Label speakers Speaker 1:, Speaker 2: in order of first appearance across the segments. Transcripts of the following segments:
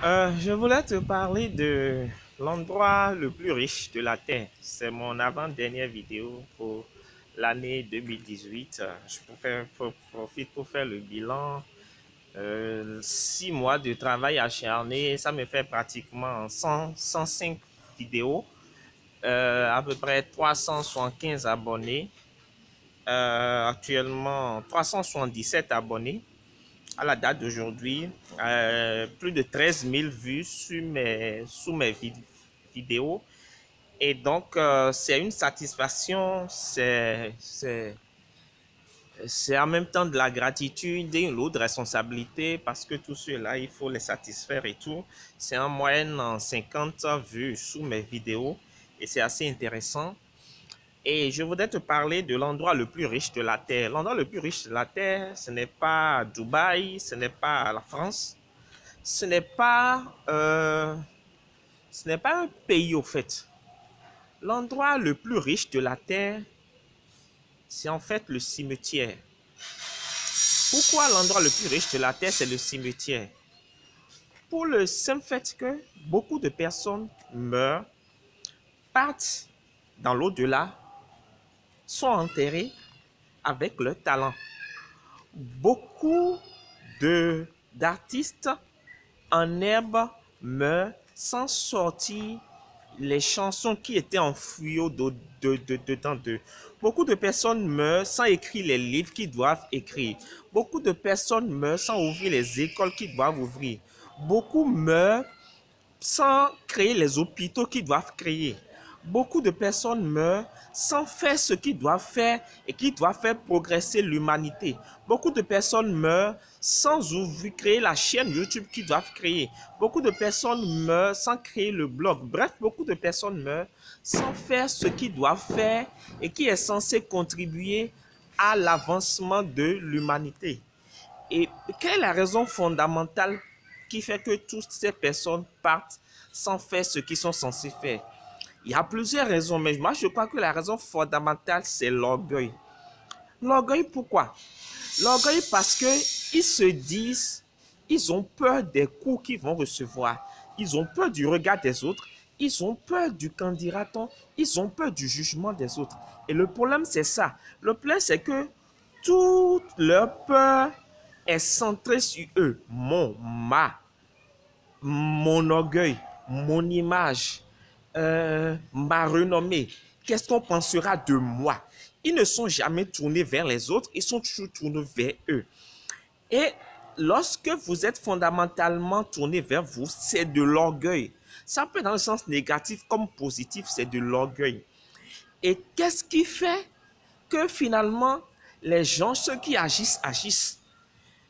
Speaker 1: Je voulais te parler de l'endroit le plus riche de la Terre. C'est mon avant-dernière vidéo pour l'année 2018. Profite pour faire le bilan. 6 mois de travail acharné, ça me fait pratiquement 105 vidéos, à peu près 375 abonnés, actuellement 377 abonnés à la date d'aujourd'hui, plus de 13 000 vues sous mes vidéos. Et donc, c'est une satisfaction, c'est en même temps de la gratitude et une lourde responsabilité parce que tout cela, il faut les satisfaire et tout. C'est en moyenne en 50 vues sous mes vidéos et c'est assez intéressant. Et je voudrais te parler de l'endroit le plus riche de la Terre. L'endroit le plus riche de la Terre, ce n'est pas Dubaï, ce n'est pas la France, ce n'est pas, ce n'est pas un pays au fait. L'endroit le plus riche de la Terre, c'est en fait le cimetière. Pourquoi l'endroit le plus riche de la Terre, c'est le cimetière? Pour le simple fait que beaucoup de personnes meurent, partent dans l'au-delà, sont enterrées avec leur talent. Beaucoup d'artistes en herbe meurent sans sortir les chansons qui étaient enfouies dedans d'eux. Beaucoup de personnes meurent sans écrire les livres qu'ils doivent écrire. Beaucoup de personnes meurent sans ouvrir les écoles qu'ils doivent ouvrir. Beaucoup meurent sans créer les hôpitaux qu'ils doivent créer. Beaucoup de personnes meurent sans faire ce qu'ils doivent faire et qui doivent faire progresser l'humanité. Beaucoup de personnes meurent sans ouvrir, créer la chaîne YouTube qu'ils doivent créer. Beaucoup de personnes meurent sans créer le blog. Bref, beaucoup de personnes meurent sans faire ce qu'ils doivent faire et qui est censé contribuer à l'avancement de l'humanité. Et quelle est la raison fondamentale qui fait que toutes ces personnes partent sans faire ce qu'ils sont censés faire? Il y a plusieurs raisons, mais moi je crois que la raison fondamentale, c'est l'orgueil. L'orgueil, pourquoi? L'orgueil parce que ils se disent, ils ont peur des coups qu'ils vont recevoir. Ils ont peur du regard des autres. Ils ont peur du qu'en dira-t-on. Ils ont peur du jugement des autres. Et le problème, c'est ça. Le problème, c'est que toute leur peur est centrée sur eux. Mon orgueil, mon image, ma renommée. Qu'est-ce qu'on pensera de moi? Ils ne sont jamais tournés vers les autres, ils sont toujours tournés vers eux. Et lorsque vous êtes fondamentalement tourné vers vous, c'est de l'orgueil. Ça peut être dans le sens négatif comme positif, c'est de l'orgueil. Et qu'est-ce qui fait que finalement, les gens, ceux qui agissent, agissent?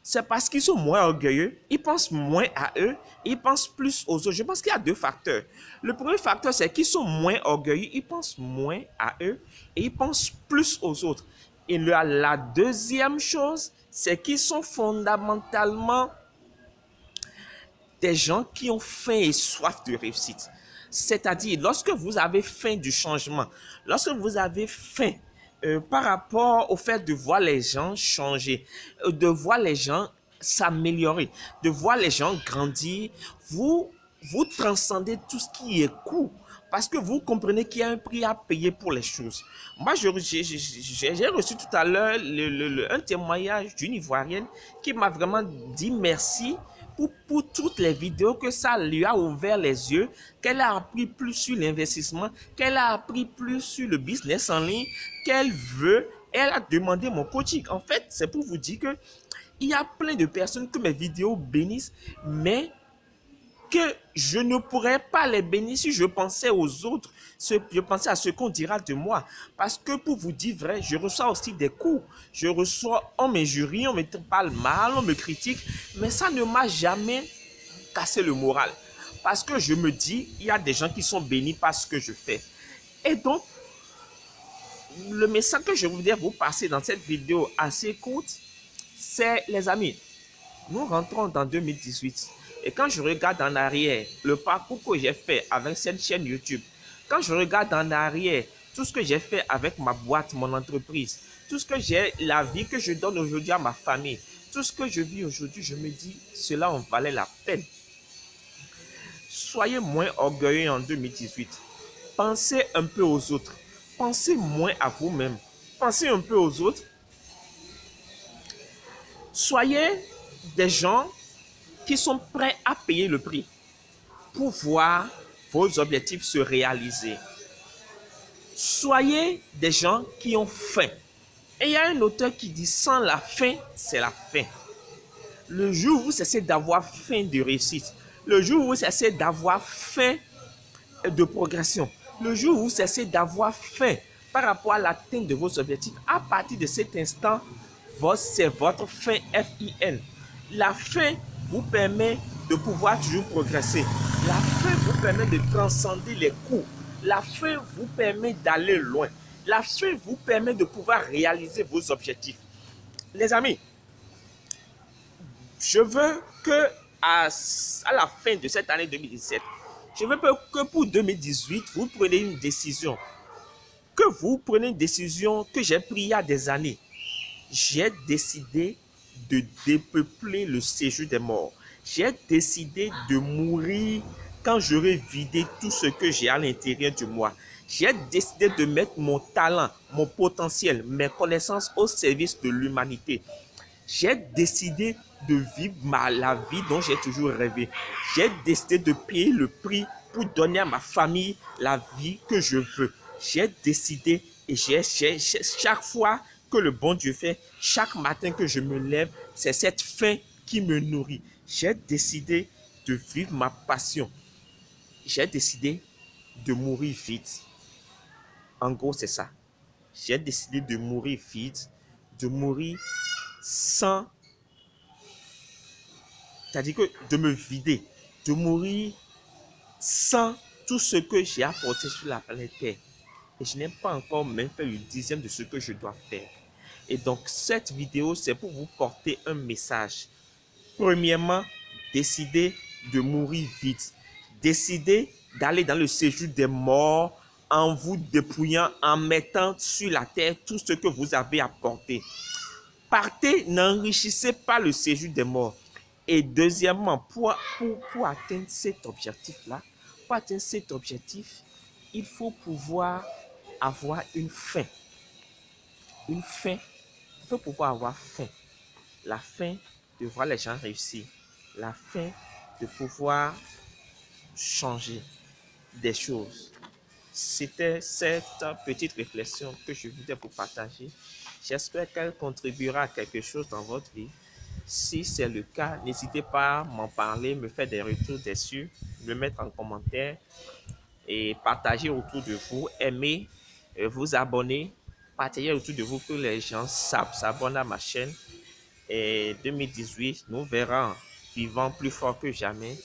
Speaker 1: C'est parce qu'ils sont moins orgueilleux, ils pensent moins à eux, ils pensent plus aux autres. Je pense qu'il y a deux facteurs. Le premier facteur, c'est qu'ils sont moins orgueilleux, ils pensent moins à eux et ils pensent plus aux autres. Et la deuxième chose, c'est qu'ils sont fondamentalement des gens qui ont faim et soif de réussite. C'est-à-dire, lorsque vous avez faim du changement, lorsque vous avez faim par rapport au fait de voir les gens changer, de voir les gens s'améliorer, de voir les gens grandir, vous transcendez tout ce qui est coût parce que vous comprenez qu'il y a un prix à payer pour les choses. Moi, j'ai reçu tout à l'heure un témoignage d'une Ivoirienne qui m'a vraiment dit merci pour toutes les vidéos que ça lui a ouvert les yeux, qu'elle a appris plus sur l'investissement, qu'elle a appris plus sur le business en ligne, qu'elle veut. Elle a demandé mon coaching. En fait, c'est pour vous dire que il y a plein de personnes que mes vidéos bénissent, mais que je ne pourrais pas les bénir si je pensais aux autres, je pensais à ce qu'on dira de moi. Parce que pour vous dire vrai, je reçois aussi des coups. Je reçois, on m'injurie, on me parle mal, on me critique, mais ça ne m'a jamais cassé le moral. Parce que je me dis, il y a des gens qui sont bénis par ce que je fais. Et donc, le message que je voudrais vous passer dans cette vidéo assez courte, c'est les amis, nous rentrons dans 2018 et quand je regarde en arrière le parcours que j'ai fait avec cette chaîne YouTube, quand je regarde en arrière tout ce que j'ai fait avec ma boîte, mon entreprise, tout ce que j'ai, la vie que je donne aujourd'hui à ma famille, tout ce que je vis aujourd'hui, je me dis, cela en valait la peine. soyez moins orgueilleux en 2018. Pensez un peu aux autres. Pensez moins à vous-même. Pensez un peu aux autres. Soyez des gens qui sont prêts à payer le prix pour voir vos objectifs se réaliser. Soyez des gens qui ont faim. Et il y a un auteur qui dit, sans la faim, c'est la faim. Le jour où vous cessez d'avoir faim de réussite, le jour où vous cessez d'avoir faim de progression, le jour où vous cessez d'avoir faim par rapport à l'atteinte de vos objectifs, à partir de cet instant, c'est votre faim, F-I-N. La faim vous permet de pouvoir toujours progresser. La faim vous permet de transcender les coups. La faim vous permet d'aller loin. La faim vous permet de pouvoir réaliser vos objectifs. Les amis, je veux que à la fin de cette année 2017, je veux que pour 2018, vous preniez une décision. Que vous preniez une décision que j'ai prise il y a des années. J'ai décidé de dépeupler le séjour des morts. J'ai décidé de mourir quand j'aurai vidé tout ce que j'ai à l'intérieur de moi. J'ai décidé de mettre mon talent, mon potentiel, mes connaissances au service de l'humanité. J'ai décidé de vivre la vie dont j'ai toujours rêvé. J'ai décidé de payer le prix pour donner à ma famille la vie que je veux. J'ai décidé et chaque fois que le bon Dieu fait, chaque matin que je me lève, c'est cette faim qui me nourrit. J'ai décidé de vivre ma passion. J'ai décidé de mourir vite. En gros, c'est ça. J'ai décidé de mourir vite, de mourir sans, c'est-à-dire que de me vider, de mourir sans tout ce que j'ai apporté sur la planète Terre. Et je n'ai pas encore même fait le 10e de ce que je dois faire. Et donc, cette vidéo, c'est pour vous porter un message. Premièrement, décidez de mourir vite. Décidez d'aller dans le séjour des morts en vous dépouillant, en mettant sur la terre tout ce que vous avez apporté. Partez, n'enrichissez pas le séjour des morts. Et deuxièmement, pour atteindre cet objectif-là, pour atteindre cet objectif, il faut pouvoir avoir une faim. Une faim. Il faut pouvoir avoir faim. La faim de voir les gens réussir. La faim de pouvoir changer des choses. C'était cette petite réflexion que je voulais vous partager. J'espère qu'elle contribuera à quelque chose dans votre vie. Si c'est le cas, n'hésitez pas à m'en parler, me faire des retours dessus, me mettre en commentaire et partager autour de vous. Aimez, vous abonner, partager autour de vous que les gens s'abonnent à ma chaîne. Et 2018, nous verrons vivant plus fort que jamais.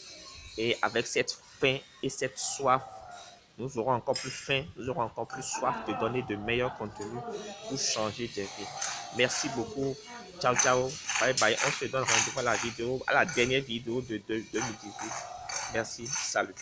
Speaker 1: Et avec cette faim et cette soif, nous aurons encore plus faim, nous aurons encore plus soif de donner de meilleurs contenus pour changer des vies. Merci beaucoup. Ciao, ciao. Bye, bye. On se donne rendez-vous à la dernière vidéo de 2018. Merci. Salut.